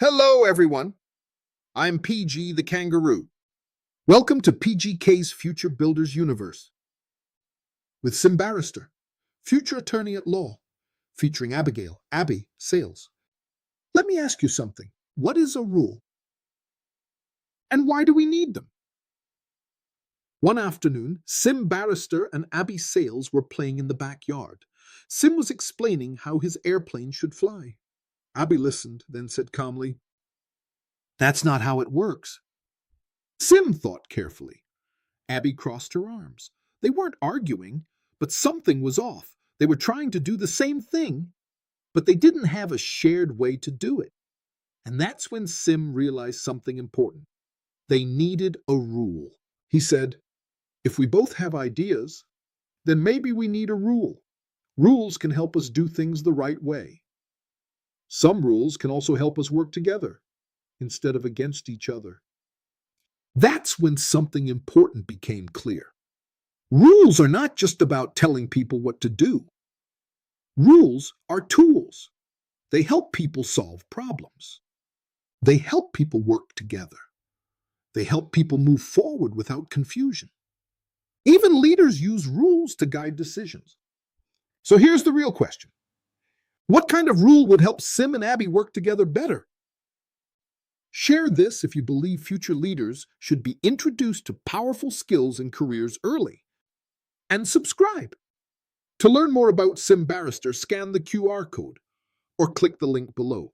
Hello, everyone. I'm PG the Kangaroo. Welcome to PGK's Future Builders Universe with Sim Barrister, future attorney at law, featuring Abigail, Abby, sales. Let me ask you something. What is a rule? And why do we need them? One afternoon, Sim Barrister and Abby Sales were playing in the backyard. Sim was explaining how his airplane should fly. Abby listened, then said calmly, "That's not how it works." Sim thought carefully. Abby crossed her arms. They weren't arguing, but something was off. They were trying to do the same thing, but they didn't have a shared way to do it. And that's when Sim realized something important. They needed a rule. He said, "If we both have ideas, then maybe we need a rule. Rules can help us do things the right way. Some rules can also help us work together instead of against each other." That's when something important became clear. Rules are not just about telling people what to do. Rules are tools. They help people solve problems. They help people work together. They help people move forward without confusion. Even leaders use rules to guide decisions. So here's the real question. What kind of rule would help Sim and Abby work together better? Share this if you believe future leaders should be introduced to powerful skills and careers early. And subscribe. To learn more about Sim Barrister, scan the QR code or click the link below.